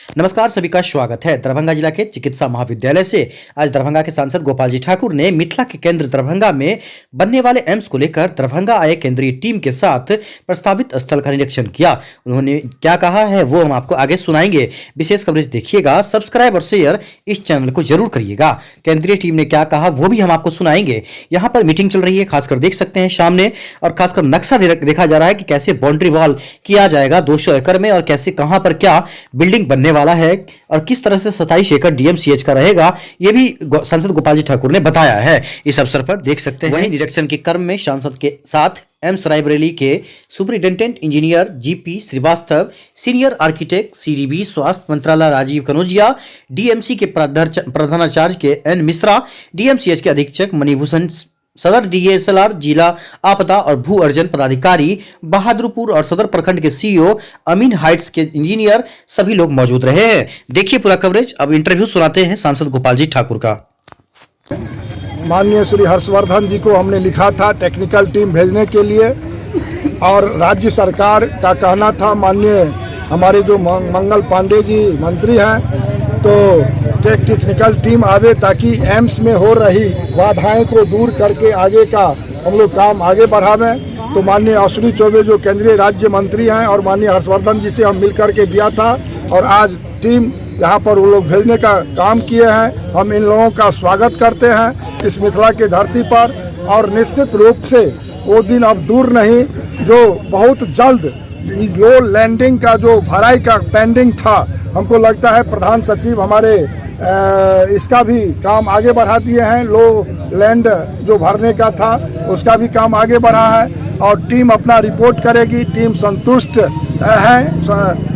नमस्कार, सभी का स्वागत है। दरभंगा जिला के चिकित्सा महाविद्यालय से आज दरभंगा के सांसद गोपाल जी ठाकुर ने मिथिला के केंद्र दरभंगा में बनने वाले एम्स को लेकर दरभंगा आए केंद्रीय टीम के साथ प्रस्तावित स्थल का निरीक्षण किया। उन्होंने क्या कहा है वो हम आपको आगे सुनाएंगे। विशेष कवरेज देखिएगा, सब्सक्राइब और शेयर इस चैनल को जरूर करिएगा। केंद्रीय टीम ने क्या कहा वो भी हम आपको सुनाएंगे। यहाँ पर मीटिंग चल रही है, खासकर देख सकते हैं सामने, और खासकर नक्शा देखा जा रहा है कि कैसे बाउंड्री वॉल किया जाएगा 200 एकड़ में, और कैसे कहां पर क्या बिल्डिंग बनने वाला है और किस तरह से 27 एकड़ डीएमसीएच का रहेगा, ये भी सांसद गोपाल जी ठाकुर ने बताया है। इस अवसर पर देख सकते हैं निरीक्षण के क्रम में सांसद के साथ एम्स रायबरेली के superintendent engineer GP Srivastava, senior architect CDB स्वास्थ्य मंत्रालय राजीव कनौजिया, डीएमसी के प्रधानाचार्य के एन मिश्रा, डीएमसीएच के अधीक्षक मणिभूषण, सदर डीएसएलआर जिला आपदा और भू अर्जन पदाधिकारी बहादुरपुर और सदर प्रखंड के सीईओ अमीन हाइट्स के इंजीनियर, सभी लोग मौजूद रहे हैं। देखिए पूरा कवरेज। अब इंटरव्यू सुनाते हैं सांसद गोपाल जी ठाकुर का। माननीय श्री हर्षवर्धन जी को हमने लिखा था टेक्निकल टीम भेजने के लिए, और राज्य सरकार का कहना था, माननीय हमारे जो मंगल पांडे जी मंत्री हैं, तो टेक्निकल टीम आवे ताकि एम्स में हो रही बाधाएं को दूर करके आगे का हम लोग काम आगे बढ़ावें। तो माननीय अश्विनी चौबे जो केंद्रीय राज्य मंत्री हैं और माननीय हर्षवर्धन जी से हम मिल करके दिया था, और आज टीम यहाँ पर वो लोग भेजने का काम किए हैं। हम इन लोगों का स्वागत करते हैं इस मिथिला की धरती पर, और निश्चित रूप से वो दिन अब दूर नहीं जो बहुत जल्द लो लैंडिंग का जो भराई का पेंडिंग था, हमको लगता है प्रधान सचिव हमारे इसका भी काम आगे बढ़ा दिए हैं। लो लैंड जो भरने का था उसका भी काम आगे बढ़ा है, और टीम अपना रिपोर्ट करेगी। टीम संतुष्ट है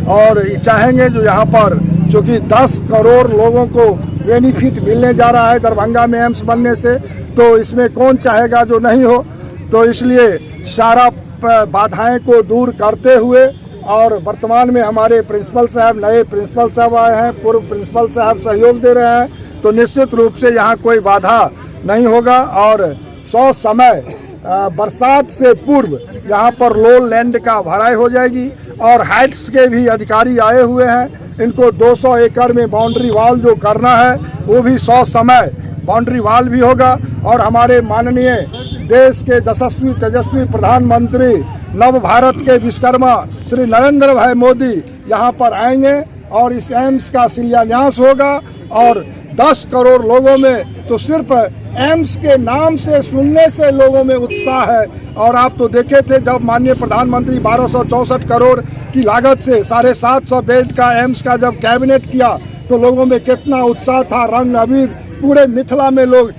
और चाहेंगे जो यहाँ पर चूँकि 10 करोड़ लोगों को बेनिफिट मिलने जा रहा है दरभंगा में एम्स बनने से, तो इसमें कौन चाहेगा जो नहीं हो। तो इसलिए सारा बाधाएं को दूर करते हुए, और वर्तमान में हमारे प्रिंसिपल साहब, नए प्रिंसिपल साहब आए हैं, पूर्व प्रिंसिपल साहब सहयोग दे रहे हैं, तो निश्चित रूप से यहाँ कोई बाधा नहीं होगा। और 100 समय बरसात से पूर्व यहाँ पर लो लैंड का भराई हो जाएगी, और हाइट्स के भी अधिकारी आए हुए हैं। इनको 200 एकड़ में बाउंड्री वॉल जो करना है वो भी 100 समय बाउंड्री वॉल भी होगा। और हमारे माननीय देश के यशस्वी तेजस्वी प्रधानमंत्री नव भारत के विश्वकर्मा श्री नरेंद्र भाई मोदी यहाँ पर आएंगे, और इस एम्स का शिलान्यास होगा। और 10 करोड़ लोगों में तो सिर्फ एम्स के नाम से सुनने से लोगों में उत्साह है। और आप तो देखे थे जब माननीय प्रधानमंत्री 1264 करोड़ की लागत से 750 बेड का एम्स का जब कैबिनेट किया, तो लोगों में कितना उत्साह था, रंग अबीर पूरे मिथिला में लोग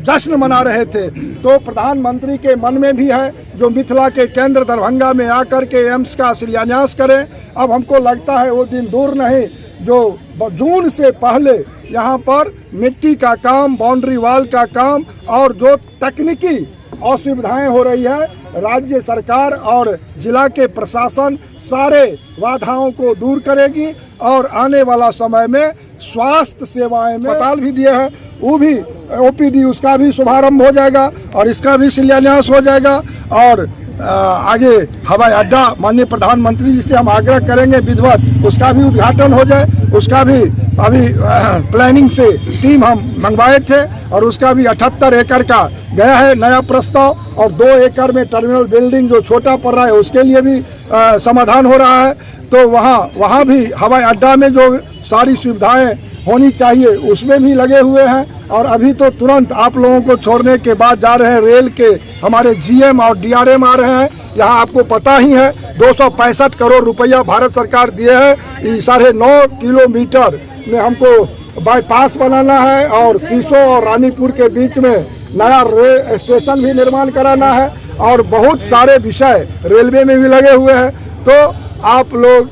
जश्न मना रहे थे। तो प्रधानमंत्री के मन में भी है जो मिथिला के केंद्र दरभंगा में आकर के एम्स का शिलान्यास करें। अब हमको लगता है वो दिन दूर नहीं जो जून से पहले यहाँ पर मिट्टी का काम, बाउंड्री वॉल का काम, और जो तकनीकी असुविधाएं हो रही है, राज्य सरकार और जिला के प्रशासन सारे बाधाओं को दूर करेगी। और आने वाला समय में स्वास्थ्य सेवाएं में अस्पताल भी दिए हैं, वो भी ओपीडी उसका भी शुभारंभ हो जाएगा, और इसका भी शिलान्यास हो जाएगा। और आगे हवाई अड्डा माननीय प्रधानमंत्री जी से हम आग्रह करेंगे विधिवत उसका भी उद्घाटन हो जाए। उसका भी अभी प्लानिंग से टीम हम मंगवाए थे, और उसका भी 78 एकड़ का गया है नया प्रस्ताव, और 2 एकड़ में टर्मिनल बिल्डिंग जो छोटा पड़ रहा है उसके लिए भी समाधान हो रहा है। तो वहाँ भी हवाई अड्डा में जो सारी सुविधाएं होनी चाहिए उसमें भी लगे हुए हैं। और अभी तो तुरंत आप लोगों को छोड़ने के बाद जा रहे हैं रेल के हमारे जीएम और डीआरएम आ रहे हैं। यहाँ आपको पता ही है 265 करोड़ रुपया भारत सरकार दिए है। 9.5 किलोमीटर में हमको बाईपास बनाना है, और सीसो और रानीपुर के बीच में नया रेल स्टेशन भी निर्माण कराना है, और बहुत सारे विषय रेलवे में भी लगे हुए हैं। तो आप लोग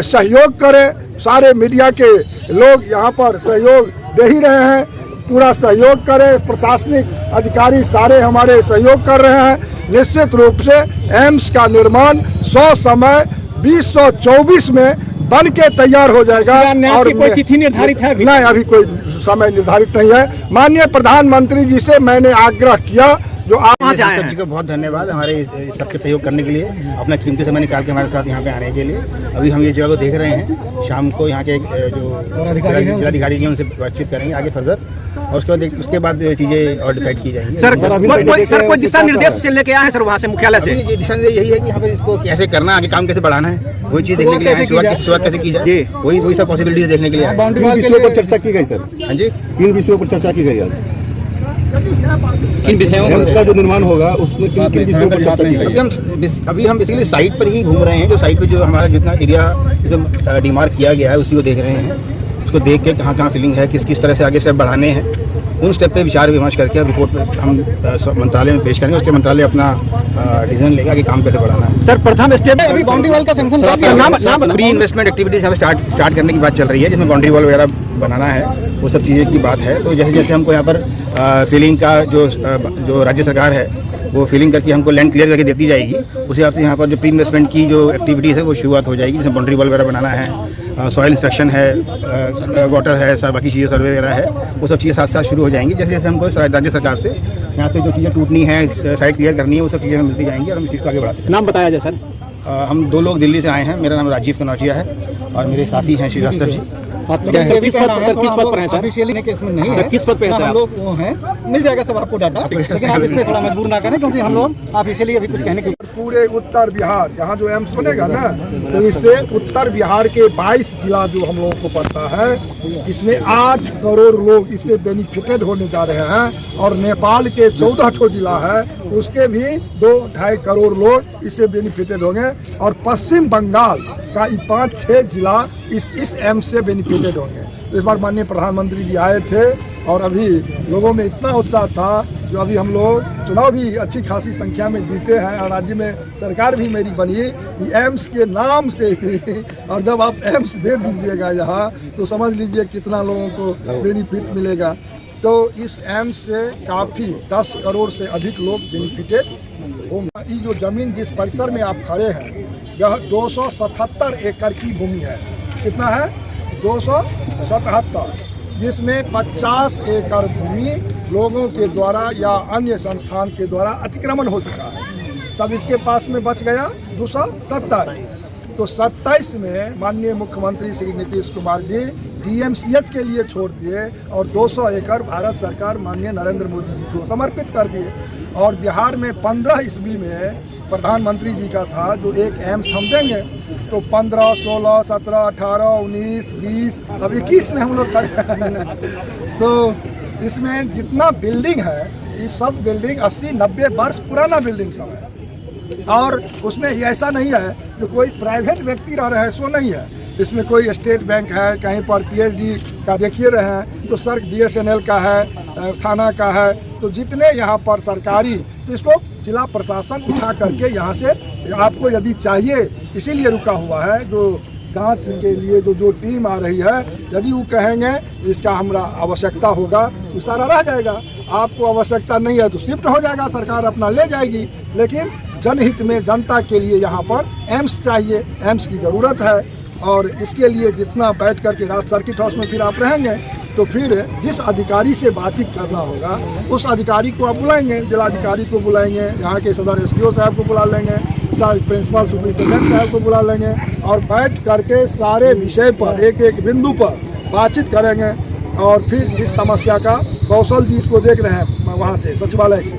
सहयोग करें, सारे मीडिया के लोग यहाँ पर सहयोग दे ही रहे हैं, पूरा सहयोग करें। प्रशासनिक अधिकारी सारे हमारे सहयोग कर रहे हैं। निश्चित रूप से एम्स का निर्माण 100 समय 2024 में बन के तैयार हो जाएगा। और कोई तिथि निर्धारित है? नहीं, अभी कोई समय निर्धारित नहीं है। माननीय प्रधानमंत्री जी से मैंने आग्रह किया जो आप कहाँ से आए सर हैं? जी को बहुत धन्यवाद हमारे इस सबके सहयोग करने के लिए, अपना कीमती समय निकाल के हमारे साथ यहाँ पे आने के लिए। अभी हम ये जगह को देख रहे हैं, शाम को यहाँ के जो जिलाधिकारी हैं उनसे बातचीत करेंगे आगे फर्दर, और उसके बाद चीज़ें और डिसाइड की जाएंगी। सर कोई दिशा निर्देश से लेके आए हैं सर वहाँ से मुख्यालय से? अभी ये दिशा निर्देश यही है कि यहाँ पर इसको कैसे करना है, आगे काम कैसे बढ़ाना है, वही चीज़ देखने के लिए आए हैं। शुरुआत कैसे की जाए, वही सब पॉसिबिलिटीज देखने के लिए आए हैं। किन विषयों पर चर्चा की गई सर? हाँ जी, किन विषयों पर चर्चा की गई आज? किन विषयों एम्स का जो निर्माण होगा उसमें किन विषयों पर चर्चा की गई? अभी हम बेसिकली साइट पर ही घूम रहे हैं, जो साइट पे जो हमारा जितना एरिया डिमार्क किया गया है उसी को देख रहे हैं, उसको देख के कहाँ कहाँ फिलिंग है, किस किस तरह से आगे स्टेप बढ़ाने हैं, उन स्टेप पे विचार विमर्श करके अब रिपोर्ट हम मंत्रालय में पेश करेंगे। उसके मंत्रालय अपना डिसीजन लेगा कि काम कैसे बढ़ाना है। सर प्रथम स्टेप अभी बाउंड्री वॉल का सैंक्शन प्री इन्वेस्टमेंट एक्टिविटीज हमें स्टार्ट करने की बात चल रही है, जिसमें बाउंड्री वॉल वगैरह बनाना है, वो सब चीज़ें की बात है। तो जैसे जैसे हमको यहाँ पर फीलिंग का जो राज्य सरकार है वो फीलिंग करके हमको लैंड क्लियर करके देती जाएगी, उस हिसाब से यहाँ पर जो प्री इन्वेस्टमेंट की जो एक्टिविटीज़ है वो शुरुआत हो जाएगी, जिसमें बाउंड्री वॉल वगैरह बनाना है, सॉइल इंस्पेक्शन है, वाटर है, सब बाकी चीज़ें सर्वे वगैरह है, वो सब चीज़ें साथ साथ शुरू हो जाएंगी। जैसे जैसे हमको राज्य सरकार से यहाँ से जो चीज़ें टूटनी है, साइट क्लियर करनी है, वो सब चीज़ें हमें मिलती जाएंगी और हम इस चीज़ को आगे बढ़ाते हैं। नाम बताया जाए सर? हम 2 लोग दिल्ली से आए हैं, मेरा नाम राजीव कनौजिया है और मेरे साथी हैं श्रीवास्तव जी। किस पद पर हैं सर? ऑफिशियली के इसमें नहीं सर, है। किस पद पे हैं सर हम आप? लोग वो हैं, मिल जाएगा सब आपको डाटा, लेकिन आप इसमें थोड़ा मजबूर ना करें, क्योंकि हम लोग ऑफिशियली अभी कुछ कहने की पूरे उत्तर बिहार यहाँ जो एम्स बनेगा ना, तो इससे उत्तर बिहार के 22 जिला जो हम लोगों को पड़ता है, इसमें 8 करोड़ लोग इससे बेनिफिटेड होने जा रहे हैं, और नेपाल के 14 ठो जिला है उसके भी 2-2.5 करोड़ लोग इससे बेनिफिटेड होंगे, और पश्चिम बंगाल का 5-6 जिला इस एम्स से बेनिफिटेड होंगे। तो इस बार माननीय प्रधानमंत्री जी आए थे और अभी लोगों में इतना उत्साह था, जो अभी हम लोग चुनाव भी अच्छी खासी संख्या में जीते हैं और राज्य में सरकार भी मेरी बनी एम्स के नाम से ही। और जब आप एम्स दे दीजिएगा यहाँ, तो समझ लीजिए कितना लोगों को बेनिफिट मिलेगा। तो इस एम्स से काफ़ी 10 करोड़ से अधिक लोग बेनिफिटेड होंगे। ये जो ज़मीन जिस परिसर में आप खड़े हैं, यह 277 एकड़ की भूमि है। कितना है? 277, जिसमें 50 एकड़ भूमि लोगों के द्वारा या अन्य संस्थान के द्वारा अतिक्रमण हो चुका है। तब इसके पास में बच गया 227। तो 27 में माननीय मुख्यमंत्री श्री नीतीश कुमार जी DMCH के लिए छोड़ दिए और 200 एकड़ भारत सरकार माननीय नरेंद्र मोदी जी को समर्पित कर दिए। और बिहार में 15 ईस्वी में प्रधानमंत्री जी का था जो एक एम्स हम देंगे, तो 15, 16, 17, 18, 19, 20, अब 21 में हम लोग खड़े हैं। तो इसमें जितना बिल्डिंग है, ये सब बिल्डिंग 80-90 वर्ष पुराना बिल्डिंग सब है, और उसमें ऐसा नहीं है जो कोई प्राइवेट व्यक्ति रह रहे हैं, सो नहीं है। इसमें कोई स्टेट बैंक है, कहीं पर PhD का देखिए रहे हैं, तो सर BSNL का है, थाना का है, तो जितने यहाँ पर सरकारी, तो इसको जिला प्रशासन उठा करके यहाँ से आपको यदि चाहिए, इसीलिए रुका हुआ है जो जांच के लिए जो टीम आ रही है, यदि वो कहेंगे इसका हमरा आवश्यकता होगा तो सारा रह जाएगा। आपको आवश्यकता नहीं है तो शिफ्ट हो जाएगा, सरकार अपना ले जाएगी। लेकिन जनहित में, जनता के लिए यहाँ पर एम्स चाहिए, एम्स की ज़रूरत है। और इसके लिए जितना बैठ करके रात सर्किट हाउस में फिर आप रहेंगे, तो फिर जिस अधिकारी से बातचीत करना होगा उस अधिकारी को आप बुलाएंगे, जिलाधिकारी को बुलाएंगे, यहाँ के सदर SDO साहब को बुला लेंगे, प्रिंसिपल सुपरिटेंडेंट साहब को बुला लेंगे, और बैठ करके सारे विषय पर एक एक बिंदु पर बातचीत करेंगे। और फिर इस समस्या का कौशल जी इसको देख रहे हैं वहाँ से सचिवालय से,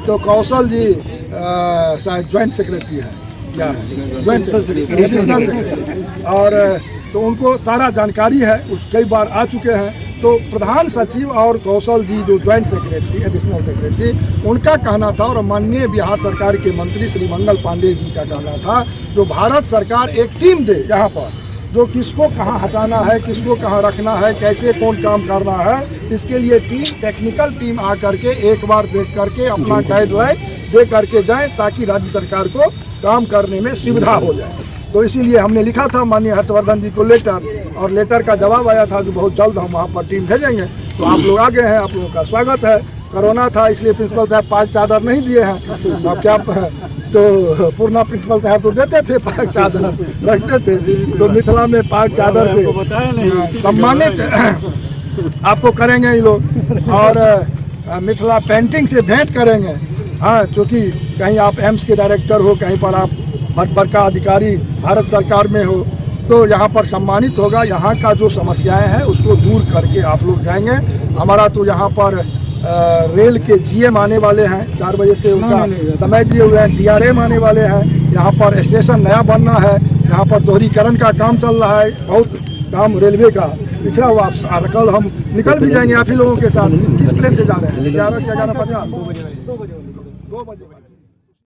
तो कौशल जी शायद ज्वाइंट सेक्रेटरी है, क्या है, ज्वाइंट सेक्रेटरी, और तो उनको सारा जानकारी है, कई बार आ चुके हैं। तो प्रधान सचिव और कौशल जी जो ज्वाइंट सेक्रेटरी, एडिशनल सेक्रेटरी, उनका कहना था, और माननीय बिहार सरकार के मंत्री श्री मंगल पांडे जी का कहना था, जो भारत सरकार एक टीम दे यहाँ पर, जो किसको कहाँ हटाना है, किसको कहाँ रखना है, कैसे कौन काम करना है, इसके लिए टीम, टेक्निकल टीम आ करके एक बार देख करके अपना गाइडलाइन दे करके जाएं, ताकि राज्य सरकार को काम करने में सुविधा हो जाए। तो इसीलिए हमने लिखा था माननीय हर्षवर्धन जी को लेटर, और लेटर का जवाब आया था कि बहुत जल्द हम वहाँ पर टीम भेजेंगे। तो आप लोग आ गए हैं, आप लोगों का स्वागत है। कोरोना था इसलिए प्रिंसिपल साहब 5 चादर नहीं दिए हैं, अब क्या, तो पूर्णा प्रिंसिपल साहब तो देते थे, 5 चादर रखते थे, तो मिथिला में 5 चादर से सम्मानित आपको करेंगे ये लोग, और मिथिला पेंटिंग से भेंट करेंगे। हाँ, क्योंकि कहीं आप एम्स के डायरेक्टर हो, कहीं पर आप बड़का अधिकारी भारत सरकार में हो, तो यहाँ पर सम्मानित होगा। यहाँ का जो समस्याएं हैं उसको दूर करके आप लोग जाएंगे। हमारा तो यहाँ पर रेल के जीएम आने वाले हैं, 4 बजे से उनका समय दिए हुए हैं। DRM आने वाले हैं। यहाँ पर स्टेशन नया बनना है, यहाँ पर दोहरीकरण का काम चल रहा है, बहुत काम रेलवे का पिछड़ा हुआ। कल हम निकल भी जाएंगे आप ही लोगों के साथ। किस प्लेन से जा रहे हैं? 11 50 2 बजे